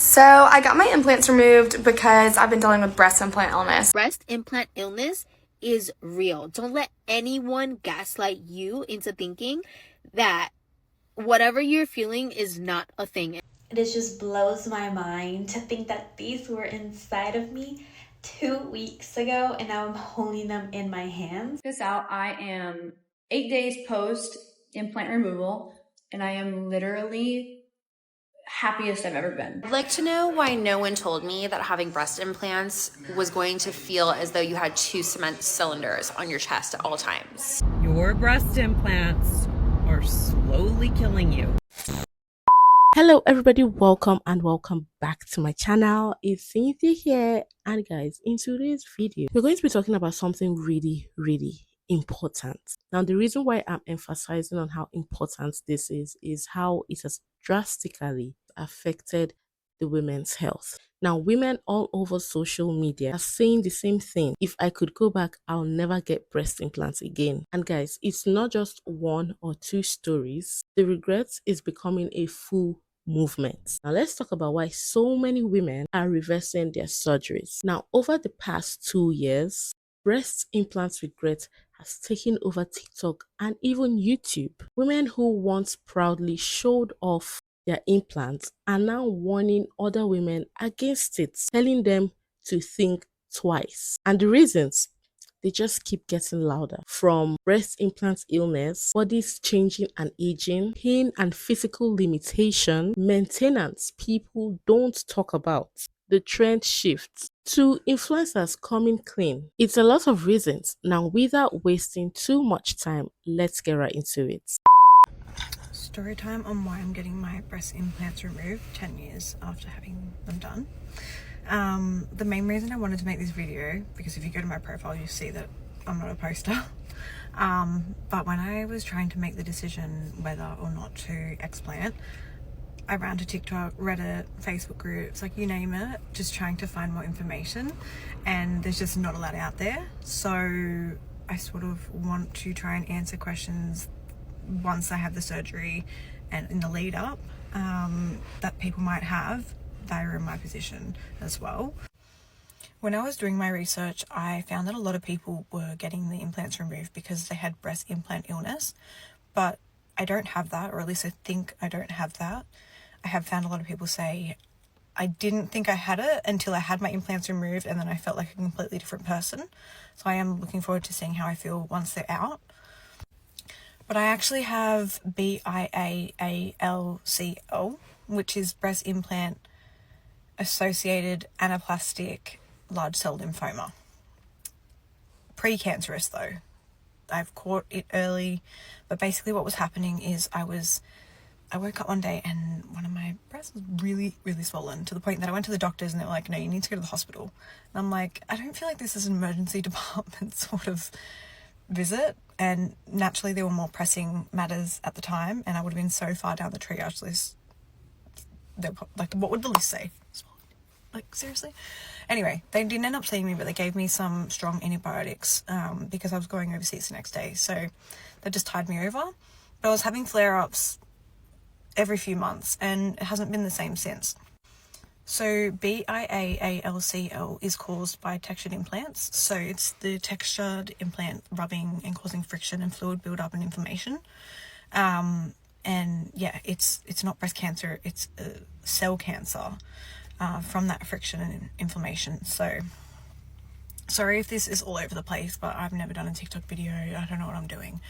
So I got my implants removed because I've been dealing with breast implant illness. Breast implant illness is real. Don't let anyone gaslight you into thinking that whatever you're feeling is not a thing. It just blows my mind to think that these were inside of me 2 weeks ago and now I'm holding them in my hands. This out, I am 8 days post implant removal and I am literally happiest I've ever been. I'd like to know why no one told me that having breast implants was going to feel as though you had 2 cement cylinders on your chest at all times. Your breast implants are slowly killing you. Hello everybody, welcome back to my channel. It's Cynthia here, and guys, in today's video we're going to be talking about something really important. Now, the reason why I'm emphasizing on how important this is how it has drastically affected the women's health. Now, women all over social media are saying the same thing. If I could go back, I'll never get breast implants again. And guys, it's not just one or two stories. The regret is becoming a full movement. Now, let's talk about why so many women are reversing their surgeries. Now, over the past 2 years, breast implants regret has taken over TikTok and even YouTube. Women who once proudly showed off their implants are now warning other women against it, telling them to think twice. And the reasons, they just keep getting louder. From breast implant illness, bodies changing and aging, pain and physical limitation, maintenance people don't talk about, the trend shifts, to influencers coming clean. It's a lot of reasons. Now, without wasting too much time, let's get right into it. Story time on why I'm getting my breast implants removed 10 years after having them done. The main reason I wanted to make this video, because if you go to my profile you see that I'm not a poster, but when I was trying to make the decision whether or not to explant, I ran to TikTok, Reddit, Facebook groups, like you name it, just trying to find more information, and there's just not a lot out there. So I sort of want to try and answer questions once I have the surgery and in the lead up that people might have that are in my position as well. When I was doing my research, I found that a lot of people were getting the implants removed because they had breast implant illness, but I don't have that, or at least I think I don't have that. I have found a lot of people say, I didn't think I had it until I had my implants removed, and then I felt like a completely different person. So I am looking forward to seeing how I feel once they're out. But I actually have BIALCL, which is breast implant associated anaplastic large cell lymphoma. Precancerous though. I've caught it early, but basically what was happening is I woke up one day and one of my breasts was really swollen, to the point that I went to the doctors and they were like, no, you need to go to the hospital. And I'm like, I don't feel like this is an emergency department sort of visit. And naturally there were more pressing matters at the time, and I would have been so far down the triage list. Like, what would the list say? Like, seriously? Anyway, they didn't end up seeing me, but they gave me some strong antibiotics because I was going overseas the next day. So they just tied me over. But I was having flare-ups every few months, and it hasn't been the same since. So BIALCL is caused by textured implants. So it's the textured implant rubbing and causing friction and fluid buildup and inflammation. And yeah, it's not breast cancer, it's cell cancer from that friction and inflammation. So sorry if this is all over the place, but I've never done a TikTok video. I don't know what I'm doing.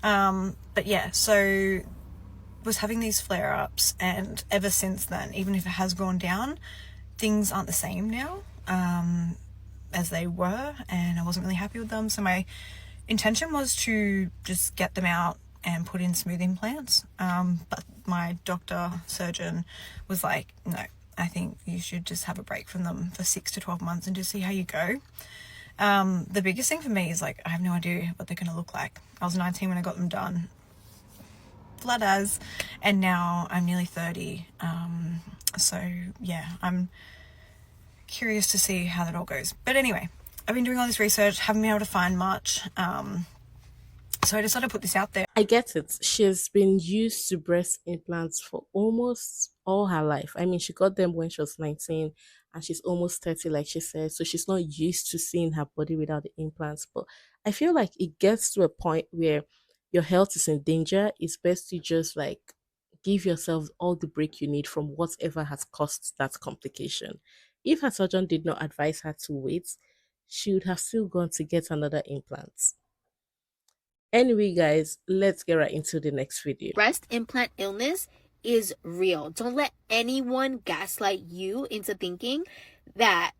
But yeah, so was having these flare-ups, and ever since then, even if it has gone down, things aren't the same now as they were, and I wasn't really happy with them. So my intention was to just get them out and put in smooth implants, but my surgeon was like, no, I think you should just have a break from them for 6 to 12 months and just see how you go. The biggest thing for me is, like, I have no idea what they're going to look like. I was 19 when I got them done, blood as, and now I'm nearly 30. So yeah, I'm curious to see how that all goes. But anyway, I've been doing all this research, haven't been able to find much. So I decided to put this out there. I get it. She's been used to breast implants for almost all her life. I mean, she got them when she was 19 and she's almost 30, like she said. So she's not used to seeing her body without the implants. But I feel like it gets to a point where your health is in danger. It's best to just like give yourself all the break you need from whatever has caused that complication. If her surgeon did not advise her to wait, she would have still gone to get another implant. Anyway, guys, let's get right into the next video. Breast implant illness is real. Don't let anyone gaslight you into thinking that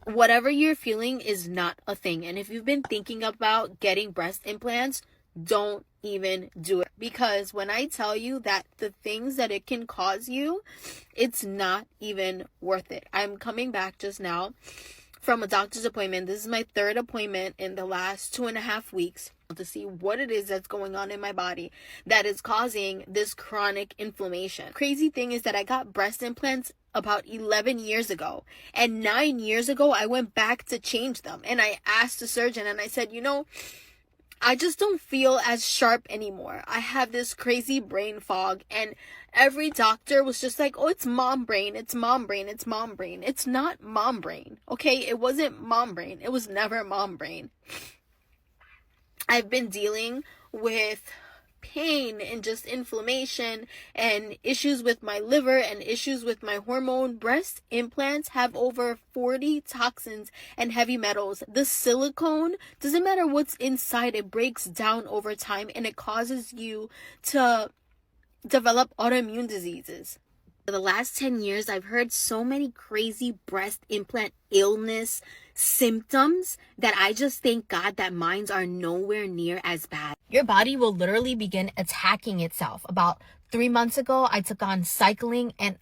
whatever you're feeling is not a thing. And if you've been thinking about getting breast implants, don't even do it. Because when I tell you that the things that it can cause you, it's not even worth it. I'm coming back just now from a doctor's appointment. This is my third appointment in the last 2.5 weeks to see what it is that's going on in my body that is causing this chronic inflammation. Crazy thing is that I got breast implants about 11 years ago, and 9 years ago I went back to change them, and I asked the surgeon and I said, I just don't feel as sharp anymore. I have this crazy brain fog, and every doctor was just like, oh, it's mom brain, it's mom brain, it's mom brain. It's not mom brain, okay? It wasn't mom brain. It was never mom brain. I've been dealing with pain and just inflammation and issues with my liver and issues with my hormone. Breast implants have over 40 toxins and heavy metals. The silicone, doesn't matter what's inside, it breaks down over time and it causes you to develop autoimmune diseases. For the last 10 years, I've heard so many crazy breast implant illness symptoms that I just thank God that mine are nowhere near as bad. Your body will literally begin attacking itself. About 3 months ago, I took on cycling, and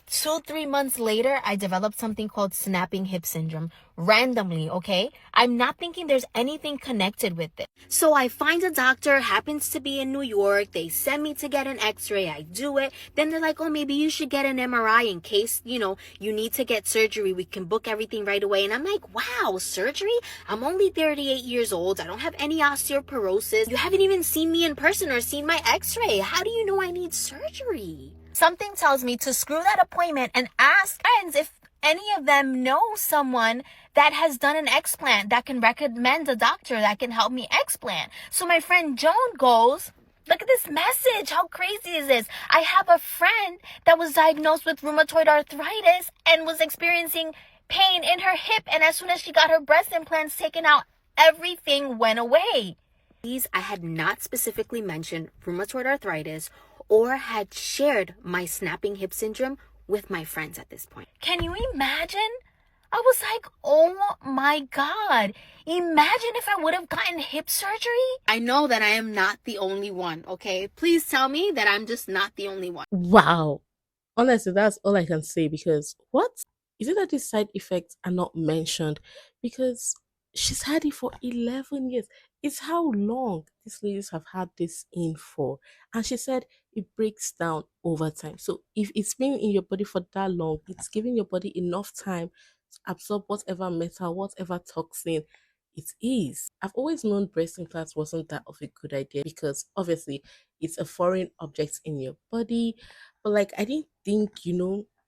2-3 months later, I developed something called snapping hip syndrome randomly, okay? I'm not thinking there's anything connected with it. So I find a doctor, happens to be in New York. They send me to get an x-ray. I do it. Then they're like, oh, maybe you should get an MRI in case, you need to get surgery. We can book everything right away. And I'm like, wow, surgery? I'm only 38 years old. I don't have any osteoporosis. You haven't even seen me in person or seen my x-ray. How do you know I need surgery? Something tells me to screw that appointment and ask friends if any of them know someone that has done an explant that can recommend a doctor that can help me explant. So my friend Joan goes, look at this message. How crazy is this? I have a friend that was diagnosed with rheumatoid arthritis and was experiencing pain in her hip. And as soon as she got her breast implants taken out, everything went away. I had not specifically mentioned rheumatoid arthritis or had shared my snapping hip syndrome with my friends at this point. Can you imagine? I was like, oh my God. Imagine if I would have gotten hip surgery. I know that I am not the only one, okay? Please tell me that I'm just not the only one. Wow. Honestly, that's all I can say, because what? Is it that these side effects are not mentioned? Because she's had it for 11 years. It's how long these ladies have had this in for. And she said it breaks down over time. So if it's been in your body for that long, it's giving your body enough time to absorb whatever metal, whatever toxin it is. I've always known breast implants wasn't that of a good idea, because obviously it's a foreign object in your body. But like, I didn't think,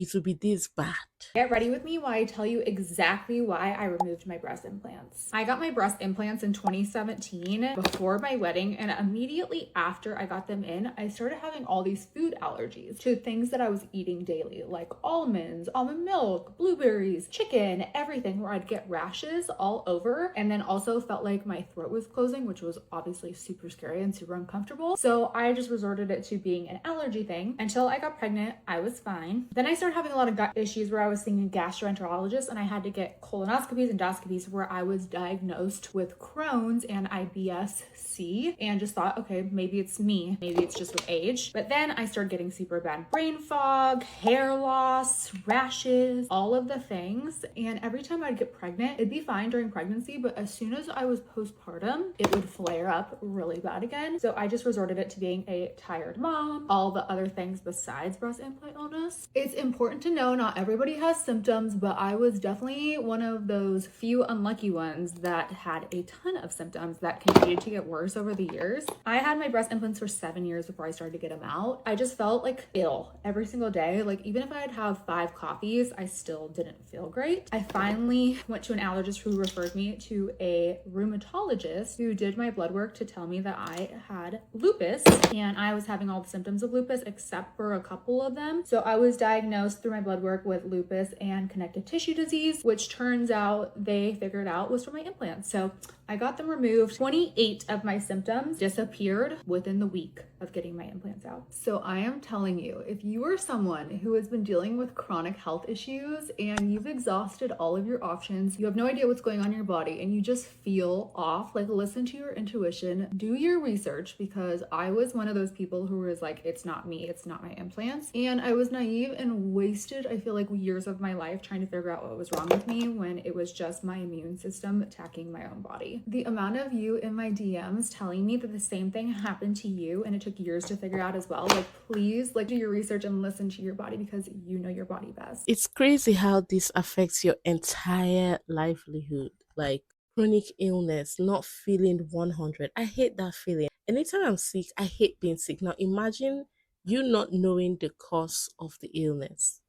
it would be this bad. Get ready with me while I tell you exactly why I removed my breast implants. I got my breast implants in 2017 before my wedding, and immediately after I got them in, I started having all these food allergies to things that I was eating daily, like almonds, almond milk, blueberries, chicken, everything, where I'd get rashes all over, and then also felt like my throat was closing, which was obviously super scary and super uncomfortable. So I just resorted it to being an allergy thing. Until I got pregnant, I was fine. Then I started having a lot of gut issues where I was seeing a gastroenterologist, and I had to get colonoscopies, endoscopies, where I was diagnosed with Crohn's and IBS-C, and just thought, okay, maybe it's me. Maybe it's just with age. But then I started getting super bad brain fog, hair loss, rashes, all of the things. And every time I'd get pregnant, it'd be fine during pregnancy, but as soon as I was postpartum, it would flare up really bad again. So I just resorted it to being a tired mom, all the other things besides breast implant illness. It's important important to know not everybody has symptoms, but I was definitely one of those few unlucky ones that had a ton of symptoms that continued to get worse over the years. I had my breast implants for 7 years before I started to get them out. I just felt like ill every single day. Like even if I'd have 5 coffees, I still didn't feel great. I finally went to an allergist who referred me to a rheumatologist who did my blood work to tell me that I had lupus, and I was having all the symptoms of lupus except for a couple of them. So I was diagnosed through my blood work with lupus and connective tissue disease, which turns out they figured out was from my implants. So I got them removed. 28 of my symptoms disappeared within the week of getting my implants out. So I am telling you, if you are someone who has been dealing with chronic health issues and you've exhausted all of your options, you have no idea what's going on in your body, and you just feel off, like listen to your intuition, do your research, because I was one of those people who was like, it's not me, it's not my implants. And I was naive and wasted, I feel like, years of my life trying to figure out what was wrong with me when it was just my immune system attacking my own body. The amount of you in my DMs telling me that the same thing happened to you and it took years to figure out as well, like please, like do your research and listen to your body because you know your body best. It's crazy how this affects your entire livelihood, like chronic illness, not feeling 100. I hate that feeling. Anytime I'm sick, I hate being sick. Now imagine you not knowing the cause of the illness.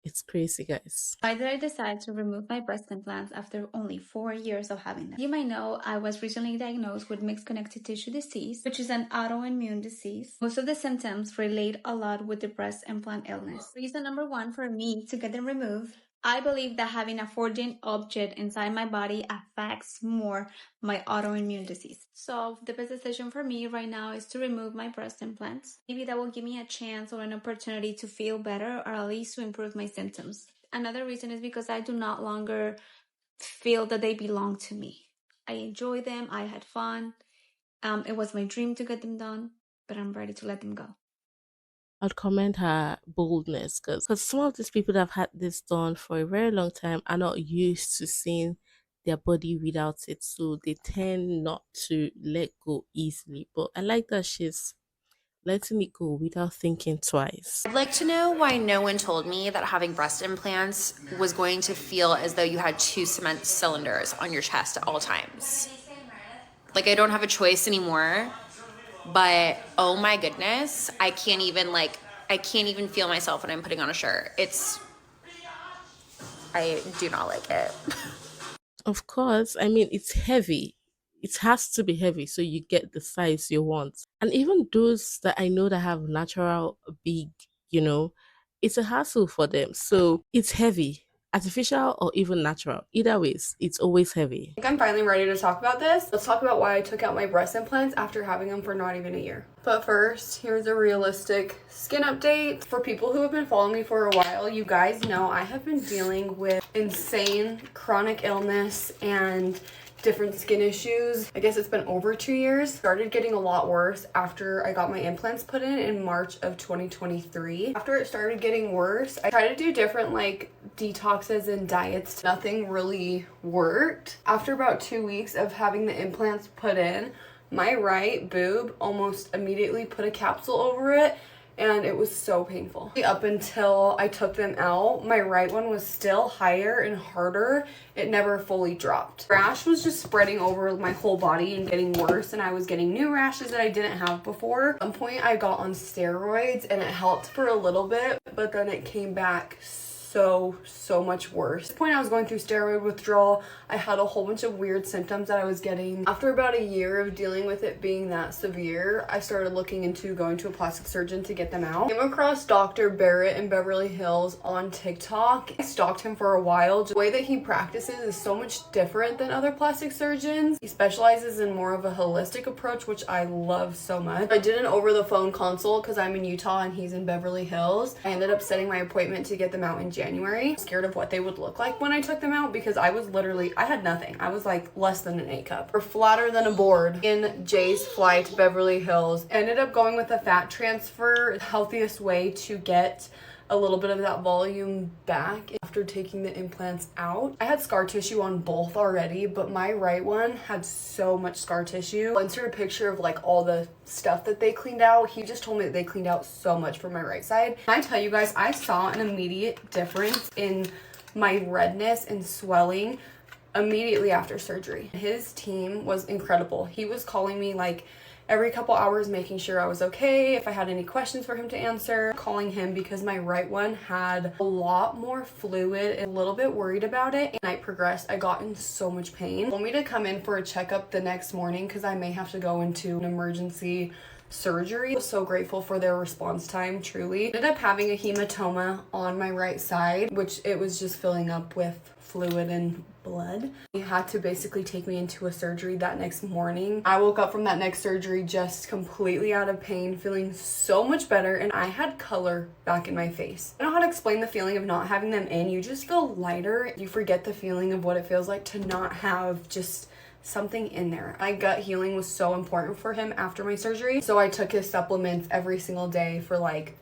It's crazy, guys. Why did I decide to remove my breast implants after only 4 years of having them? You might know I was recently diagnosed with mixed connective tissue disease, which is an autoimmune disease. Most of the symptoms relate a lot with the breast implant illness. Reason number 1 for me to get them removed: I believe that having a foreign object inside my body affects more my autoimmune disease. So the best decision for me right now is to remove my breast implants. Maybe that will give me a chance or an opportunity to feel better, or at least to improve my symptoms. Another reason is because I do not longer feel that they belong to me. I enjoy them. I had fun. It was my dream to get them done, but I'm ready to let them go. I'd commend her boldness, because some of these people that have had this done for a very long time are not used to seeing their body without it, so they tend not to let go easily. But I like that she's letting it go without thinking twice. I'd like to know why no one told me that having breast implants was going to feel as though you had 2 cement cylinders on your chest at all times. Like, I don't have a choice anymore. But oh my goodness, I can't even feel myself when I'm putting on a shirt. I do not like it. Of course, I mean, it's heavy. It has to be heavy so you get the size you want. And even those that I know that have natural big, it's a hassle for them. So it's heavy. Artificial or even natural, either ways, it's always heavy. I think I'm finally ready to talk about this. Let's talk about why I took out my breast implants after having them for not even a year. But first, here's a realistic skin update. For people who have been following me for a while, you guys know I have been dealing with insane chronic illness and different skin issues. I guess it's been over 2 years. Started getting a lot worse after I got my implants put in March of 2023. After it started getting worse, I tried to do different detoxes and diets. Nothing really worked. After about 2 weeks of having the implants put in, my right boob almost immediately put a capsule over it, and it was so painful. Up until I took them out, my right one was still higher and harder. It never fully dropped. Rash was just spreading over my whole body and getting worse, and I was getting new rashes that I didn't have before. At some point I got on steroids and it helped for a little bit, but then it came back so much worse. At this point I was going through steroid withdrawal. I had a whole bunch of weird symptoms that I was getting. After about a year of dealing with it being that severe, I started looking into going to a plastic surgeon to get them out. I came across Dr. Barrett in Beverly Hills on TikTok. I stalked him for a while. The way that he practices is so much different than other plastic surgeons. He specializes in more of a holistic approach, which I love so much. I did an over-the-phone consult because I'm in Utah and he's in Beverly Hills. I ended up setting my appointment to get them out in January. Scared of what they would look like when I took them out because I had nothing. I was like less than an A cup or flatter than a board in Jay's flight to Beverly Hills. I ended up going with a fat transfer, the healthiest way to get a little bit of that volume back after taking the implants out. I had scar tissue on both already, but my right one had so much scar tissue. I'll insert a picture of like all the stuff that they cleaned out. He just told me that they cleaned out so much for my right side. And I tell you guys, I saw an immediate difference in my redness and swelling immediately after surgery. His team was incredible. He was calling me like every couple hours, making sure I was okay, if I had any questions for him to answer, calling him because my right one had a lot more fluid and a little bit worried about it. And I progressed. I got in so much pain. They told me to come in for a checkup the next morning because I may have to go into an emergency surgery. I was so grateful for their response time, truly. I ended up having a hematoma on my right side, which it was just filling up with fluid and blood. He had to basically take me into a surgery that next morning. I woke up from that next surgery just completely out of pain, feeling so much better, and I had color back in my face. I don't know how to explain the feeling of not having them in. You just feel lighter. You forget the feeling of what it feels like to not have just something in there. My gut healing was so important for him after my surgery. So I took his supplements every single day for like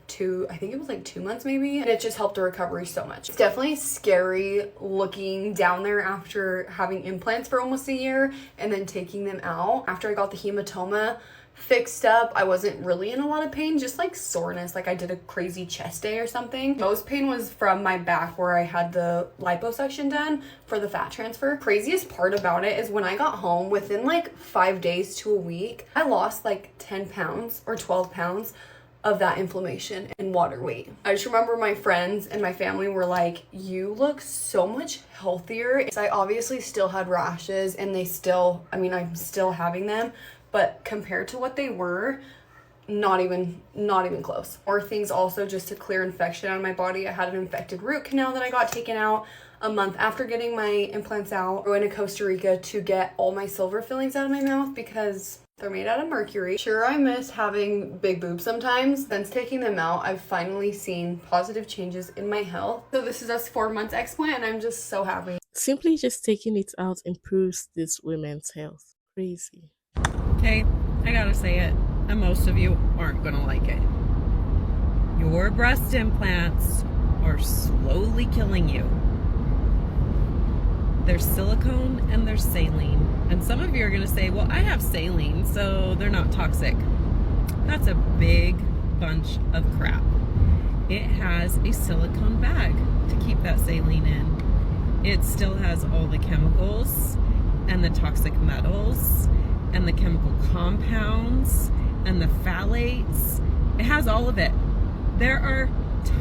I think it was like 2 months maybe. And it just helped the recovery so much. It's definitely scary looking down there after having implants for almost a year and then taking them out. After I got the hematoma fixed up, I wasn't really in a lot of pain, just like soreness, like I did a crazy chest day or something. Most pain was from my back where I had the liposuction done for the fat transfer. Craziest part about it is when I got home, within like 5 days to a week, I lost like 10 pounds or 12 pounds of that inflammation and water weight. I just remember my friends and my family were like, you look so much healthier. I obviously still had rashes and I'm still having them, but compared to what they were, not even close. Or things also just to clear infection out of my body. I had an infected root canal that I got taken out a month after getting my implants out. I went to Costa Rica to get all my silver fillings out of my mouth because they're made out of mercury. Sure, I miss having big boobs sometimes. Since taking them out, I've finally seen positive changes in my health. So this is a 4 months explant and I'm just so happy. Simply just taking it out improves this women's health. Crazy. Okay, I gotta say it, and most of you aren't gonna like it. Your breast implants are slowly killing you. There's silicone and there's saline. And some of you are gonna say, well, I have saline, so they're not toxic. That's a big bunch of crap. It has a silicone bag to keep that saline in. It still has all the chemicals and the toxic metals and the chemical compounds and the phthalates. It has all of it. There are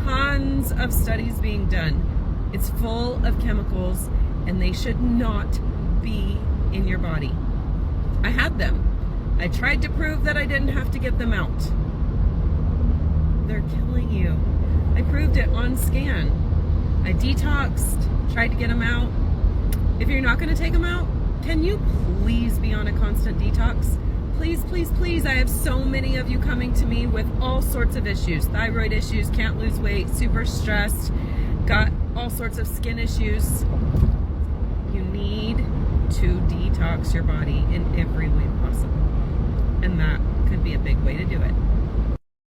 tons of studies being done. It's full of chemicals and they should not be in your body. I had them. I tried to prove that I didn't have to get them out. They're killing you. I proved it on scan. I detoxed, tried to get them out. If you're not gonna take them out, can you please be on a constant detox? Please, please, please. I have so many of you coming to me with all sorts of issues. Thyroid issues, can't lose weight, super stressed, got all sorts of skin issues. You need to detox your body in every way possible. And that could be a big way to do it.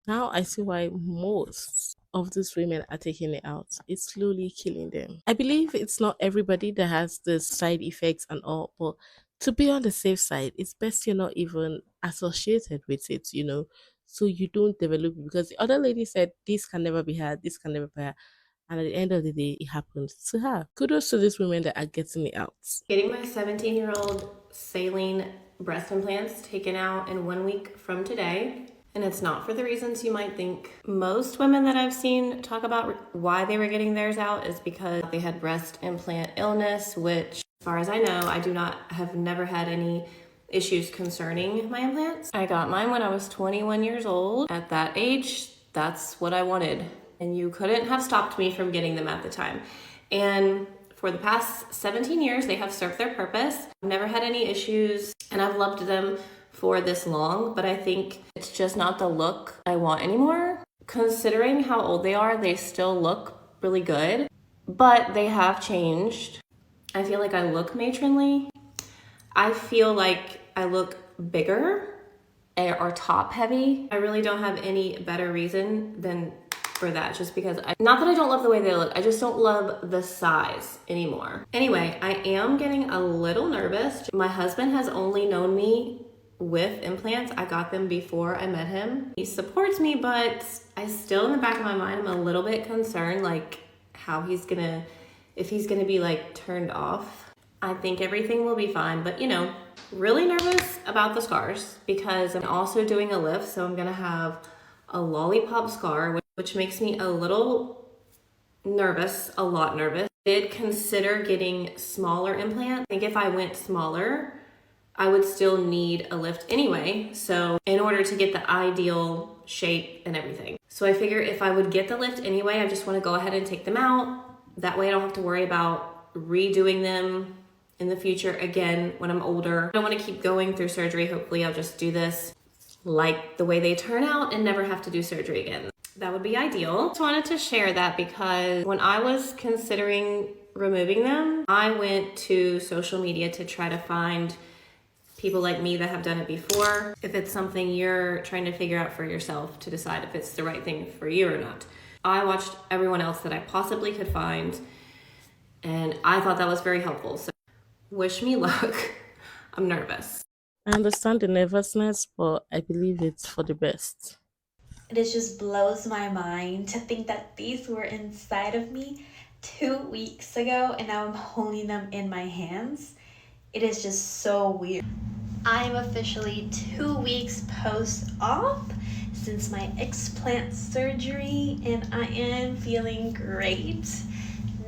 Now I see why most of these women are taking it out. It's slowly killing them. I believe it's not everybody that has the side effects and all, but to be on the safe side, it's best you're not even associated with it, so you don't develop it. Because the other lady said this can never be had, this can never be had. And at the end of the day, it happened to her. Kudos to these women that are getting it out. Getting my 17-year-old saline breast implants taken out in 1 week from today. And it's not for the reasons you might think. Most women that I've seen talk about why they were getting theirs out is because they had breast implant illness, which, as far as I know, have never had any issues concerning my implants. I got mine when I was 21 years old. At that age, that's what I wanted. And you couldn't have stopped me from getting them at the time. And for the past 17 years, they have served their purpose. I've never had any issues, and I've loved them for this long, but I think it's just not the look I want anymore. Considering how old they are, they still look really good, but they have changed. I feel like I look matronly. I feel like I look bigger or top heavy. I really don't have any better reason than for that, just because not that I don't love the way they look, I just don't love the size anymore. Anyway, I am getting a little nervous. My husband has only known me with implants. I got them before I met him. He supports me, but I still, in the back of my mind, I'm a little bit concerned, like how if he's gonna be like turned off. I think everything will be fine, but you know, really nervous about the scars because I'm also doing a lift, so I'm gonna have a lollipop scar, which makes me a little nervous, a lot nervous. I did consider getting smaller implants. I think if I went smaller, I would still need a lift anyway, so in order to get the ideal shape and everything. So I figure if I would get the lift anyway, I just want to go ahead and take them out. That way I don't have to worry about redoing them in the future again when I'm older. I don't want to keep going through surgery. Hopefully I'll just do this like the way they turn out and never have to do surgery again. That would be ideal. Just wanted to share that because when I was considering removing them, I went to social media to try to find people like me that have done it before. If it's something you're trying to figure out for yourself to decide if it's the right thing for you or not. I watched everyone else that I possibly could find and I thought that was very helpful. So wish me luck. I'm nervous. I understand the nervousness, but I believe it's for the best. It just blows my mind to think that these were inside of me 2 weeks ago and now I'm holding them in my hands. It is just so weird. I'm officially 2 weeks post-op since my explant surgery and I am feeling great.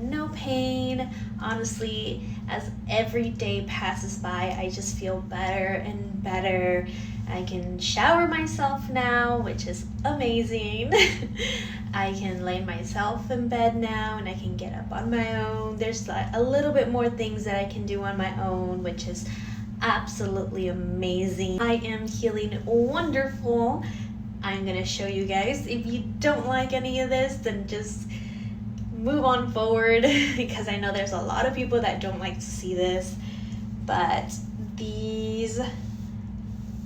No pain. Honestly, as every day passes by, I just feel better and better. I can shower myself now, which is amazing. I can lay myself in bed now and I can get up on my own. There's a little bit more things that I can do on my own, which is absolutely amazing. I am feeling wonderful. I'm gonna show you guys. If you don't like any of this, then just move on forward because I know there's a lot of people that don't like to see this, but these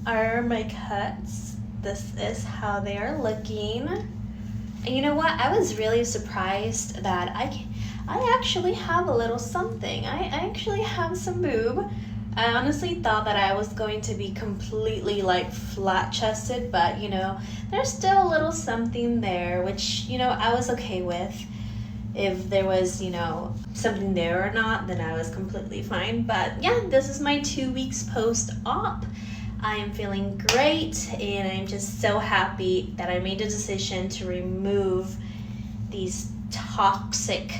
are my cuts. This is how they are looking. And you know what? I was really surprised that I actually have a little something. I actually have some boob. I honestly thought that I was going to be completely like flat chested, but you know, there's still a little something there, which, you know, I was okay with. If there was, you know, something there or not, then I was completely fine. But yeah, this is my 2 weeks post-op. I am feeling great and I'm just so happy that I made a decision to remove these toxic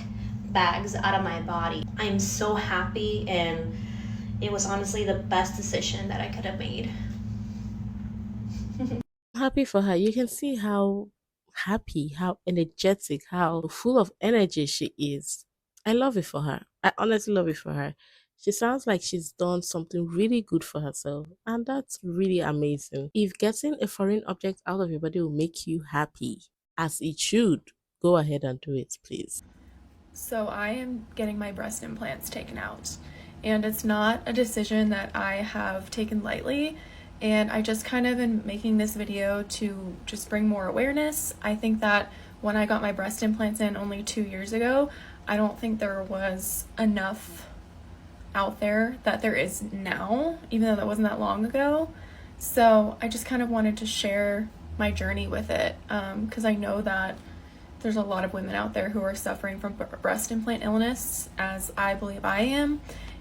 bags out of my body. I am so happy and it was honestly the best decision that I could have made. I'm happy for her. You can see how happy, how energetic, how full of energy she is. I love it for her. I honestly love it for her. She sounds like she's done something really good for herself, and that's really amazing. If getting a foreign object out of your body will make you happy, as it should, go ahead and do it, please. So I am getting my breast implants taken out, and it's not a decision that I have taken lightly. And I just kind of been making this video to just bring more awareness. I think that when I got my breast implants in only 2 years ago, I don't think there was enough out there that there is now, even though that wasn't that long ago. So I just kind of wanted to share my journey with it because I know that there's a lot of women out there who are suffering from breast implant illness, as I believe I am,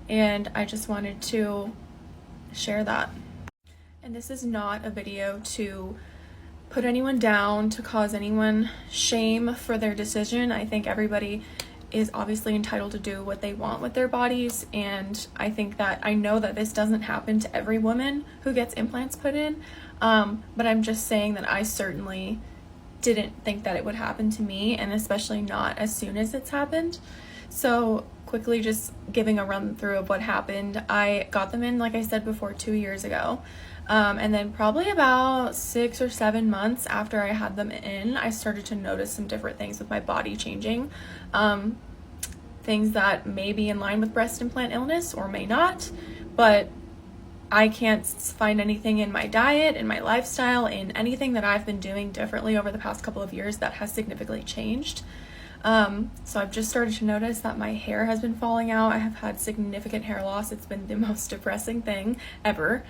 and I just wanted to share that. And this is not a video to put anyone down, to cause anyone shame for their decision. I think everybody is obviously entitled to do what they want with their bodies, and I think that I know that this doesn't happen to every woman who gets implants put in, but I'm just saying that I certainly didn't think that it would happen to me, and especially not as soon as it's happened. So quickly just giving a run through of what happened. I got them in, like I said before, 2 years ago. And then probably about 6 or 7 months after I had them in, I started to notice some different things with my body changing. Things that may be in line with breast implant illness or may not, but I can't find anything in my diet, in my lifestyle, in anything that I've been doing differently over the past couple of years that has significantly changed. So I've just started to notice that my hair has been falling out. I have had significant hair loss. It's been the most depressing thing ever.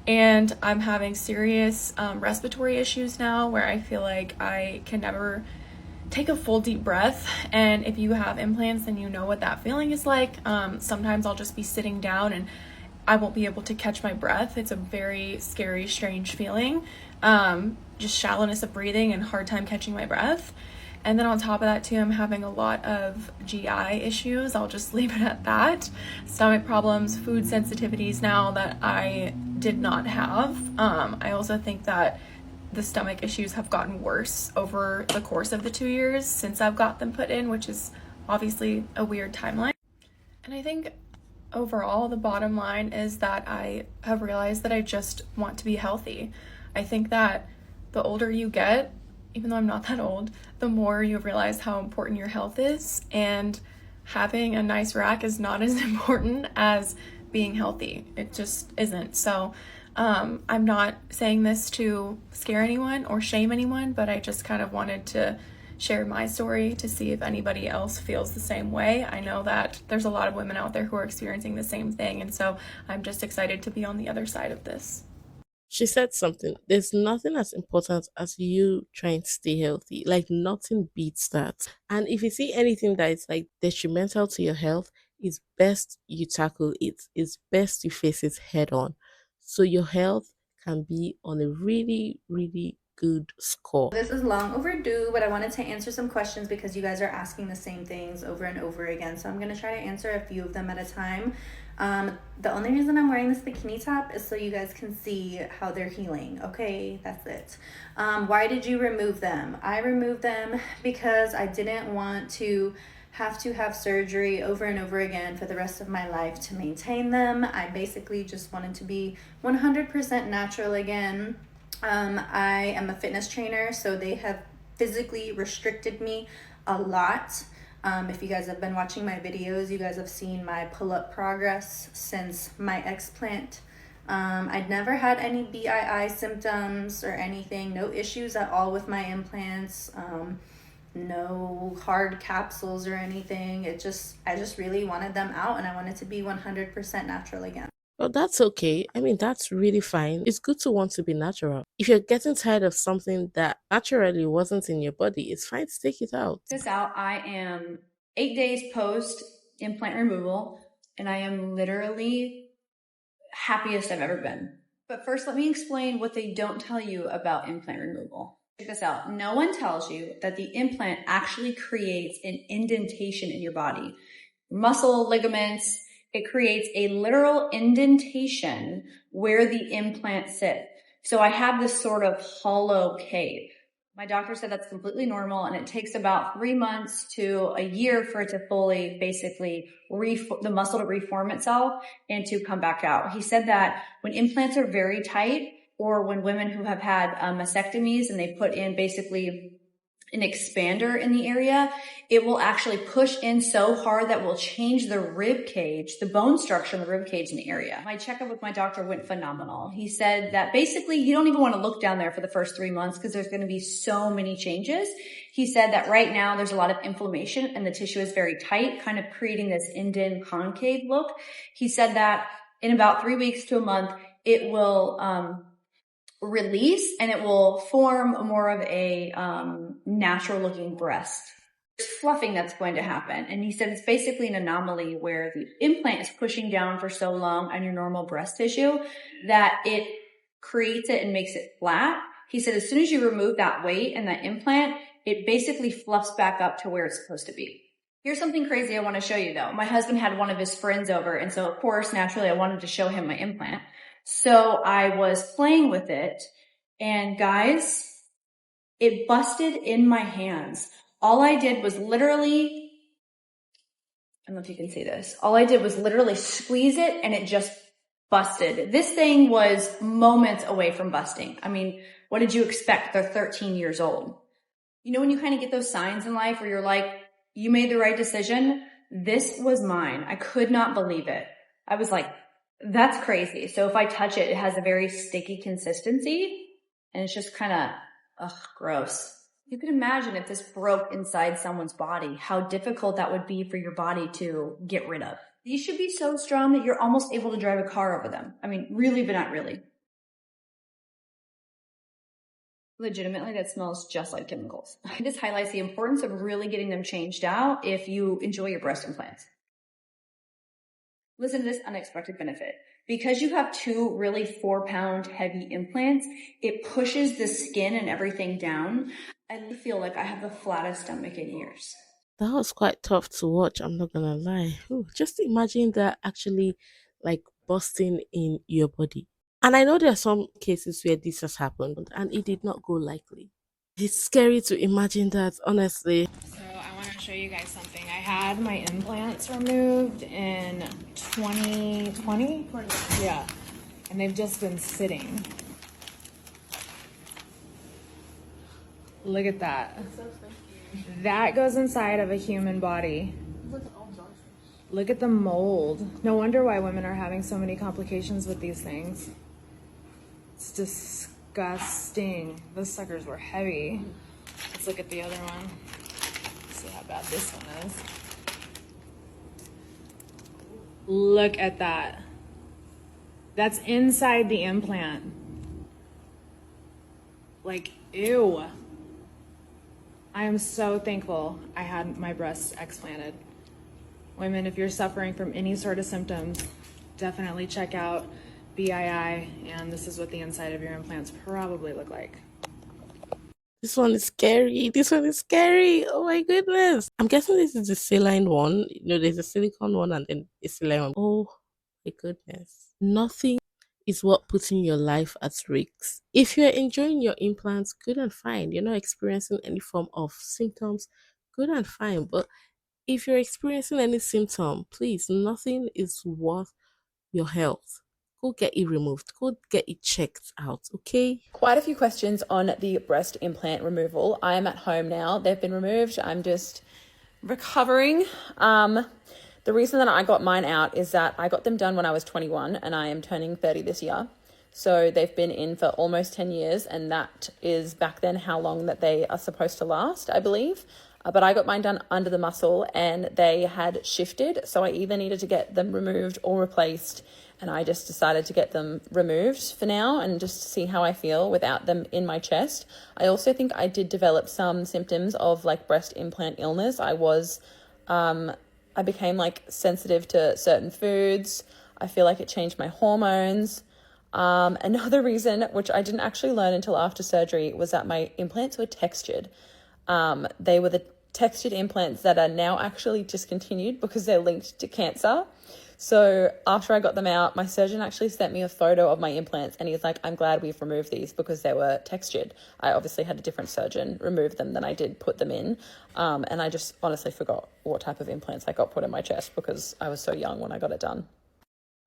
And I'm having serious respiratory issues now where I feel like I can never take a full deep breath. And if you have implants, then you know what that feeling is like. Sometimes I'll just be sitting down and I won't be able to catch my breath. It's a very scary, strange feeling. Just shallowness of breathing and hard time catching my breath. And then on top of that too, I'm having a lot of GI issues. I'll just leave it at that. Stomach problems, food sensitivities now that I did not have. I also think that the stomach issues have gotten worse over the course of the 2 years since I've got them put in, which is obviously a weird timeline. And I think overall, the bottom line is that I have realized that I just want to be healthy. I think that the older you get, even though I'm not that old, the more you realize how important your health is, and having a nice rack is not as important as being healthy. It just isn't. So I'm not saying this to scare anyone or shame anyone, but I just kind of wanted to share my story to see if anybody else feels the same way. I know that there's a lot of women out there who are experiencing the same thing, and so I'm just excited to be on the other side of this. She said something. There's nothing as important as you trying to stay healthy. Like nothing beats that. And if you see anything that is like detrimental to your health, it's best you tackle it. It's best you face it head on. So your health can be on a really, really good score. This is long overdue, but I wanted to answer some questions because you guys are asking the same things over and over again. So I'm going to try to answer a few of them at a time. The only reason I'm wearing this bikini top is so you guys can see how they're healing. Okay, that's it. Why did you remove them? I removed them because I didn't want to have surgery over and over again for the rest of my life to maintain them. I basically just wanted to be 100% natural again. I am a fitness trainer, so they have physically restricted me a lot. If you guys have been watching my videos, you guys have seen my pull-up progress since my explant. I'd never had any BII symptoms or anything, no issues at all with my implants, no hard capsules or anything. I just really wanted them out, and I wanted to be 100% natural again. Well, that's okay. I mean, that's really fine. It's good to want to be natural. If you're getting tired of something that naturally wasn't in your body, it's fine to take it out. This out, I am 8 days post implant removal, and I am literally happiest I've ever been. But first, let me explain what they don't tell you about implant removal. Check this out. No one tells you that the implant actually creates an indentation in your body. Muscle, ligaments, it creates a literal indentation where the implant sits. So I have this sort of hollow cave. My doctor said that's completely normal, and it takes about 3 months to a year for it to fully, basically, the muscle to reform itself and to come back out. He said that when implants are very tight, or when women who have had mastectomies and they put in basically an expander in the area, it will actually push in so hard that will change the rib cage, the bone structure in the rib cage in the area. My checkup with my doctor went phenomenal. He said that basically you don't even want to look down there for the first 3 months because there's going to be so many changes. He said that right now there's a lot of inflammation and the tissue is very tight, kind of creating this indent concave look. He said that in about 3 weeks to a month, it will release and it will form more of a natural looking breast. There's fluffing that's going to happen. And he said it's basically an anomaly where the implant is pushing down for so long on your normal breast tissue that it creates it and makes it flat. He said as soon as you remove that weight and that implant, it basically fluffs back up to where it's supposed to be. Here's something crazy I want to show you though. My husband had one of his friends over, and so of course, naturally, I wanted to show him my implant. So I was playing with it, and guys, it busted in my hands. All I did was literally, I don't know if you can see this. All I did was literally squeeze it, and it just busted. This thing was moments away from busting. I mean, what did you expect? They're 13 years old. You know when you kind of get those signs in life where you're like, you made the right decision? This was mine. I could not believe it. I was like, That's crazy. So if I touch it, it has a very sticky consistency and it's just kind of, gross. You can imagine if this broke inside someone's body, how difficult that would be for your body to get rid of. These should be so strong that you're almost able to drive a car over them. I mean, really, but not really. Legitimately, that smells just like chemicals. This highlights the importance of really getting them changed out if you enjoy your breast implants. Listen to this unexpected benefit. Because you have 2 really 4-pound heavy implants, it pushes the skin and everything down. I feel like I have the flattest stomach in years. That was quite tough to watch, I'm not gonna lie. Ooh, just imagine that actually like busting in your body. And I know there are some cases where this has happened and it did not go likely. It's scary to imagine that, honestly. So I want to show you guys something. I had my implants removed in 2020. Yeah. And they've just been sitting. Look at that. That goes inside of a human body. Look at the mold. No wonder why women are having so many complications with these things. It's disgusting. Those suckers were heavy. Let's look at the other one. Let's see how bad this one is. Look at that. That's inside the implant. Like, ew. I am so thankful I had my breasts explanted. Women, if you're suffering from any sort of symptoms, definitely check out BII, and this is what the inside of your implants probably look like. This one is scary. This one is scary. Oh my goodness. I'm guessing this is the saline one. You know, there's a silicone one and then a saline one. Oh my goodness. Nothing is what putting your life at risk. If you're enjoying your implants, good and fine. You're not experiencing any form of symptoms, good and fine. But if you're experiencing any symptom, please, nothing is worth your health. Go get it removed. Go get it checked out, okay? Quite a few questions on the breast implant removal. I am at home now. They've been removed. I'm just recovering. The reason that I got mine out is that I got them done when I was 21 and I am turning 30 this year. So they've been in for almost 10 years, and that is back then how long that they are supposed to last, I believe. But I got mine done under the muscle and they had shifted. So I either needed to get them removed or replaced. And I just decided to get them removed for now and just see how I feel without them in my chest. I also think I did develop some symptoms of like breast implant illness. I became like sensitive to certain foods. I feel like it changed my hormones. Another reason, which I didn't actually learn until after surgery, was that my implants were textured. They were the textured implants that are now actually discontinued because they're linked to cancer. So after I got them out, my surgeon actually sent me a photo of my implants and he's like, I'm glad we've removed these because they were textured. I obviously had a different surgeon remove them than I did put them in. And I just honestly forgot what type of implants I got put in my chest because I was so young when I got it done.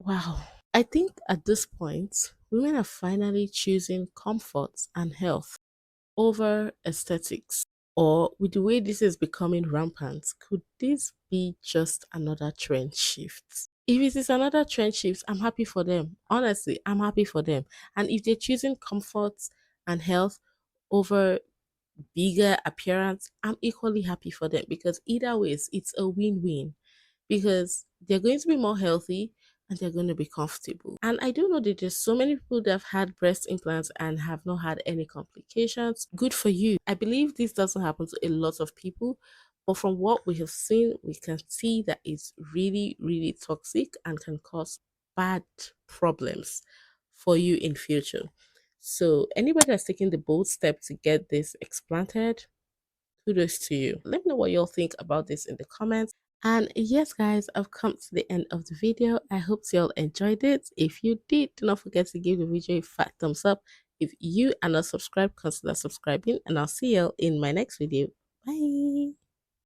Wow. I think at this point, women are finally choosing comfort and health over aesthetics. Or with the way this is becoming rampant, could this be just another trend shift? If it is another trend shift, I'm happy for them. Honestly, I'm happy for them. And if they're choosing comfort and health over bigger appearance, I'm equally happy for them because either ways, it's a win-win because they're going to be more healthy and they're going to be comfortable. And I do know that there's so many people that have had breast implants and have not had any complications. Good for you. I believe this doesn't happen to a lot of people, but from what we have seen, we can see that it's really, really toxic and can cause bad problems for you in future. So anybody that's taking the bold step to get this explanted, kudos to you. Let me know what y'all think about this in the comments. And yes, guys, I've come to the end of the video. I hope you all enjoyed it. If you did, do not forget to give the video a fat thumbs up. If you are not subscribed, consider subscribing, and I'll see you all in my next video. Bye.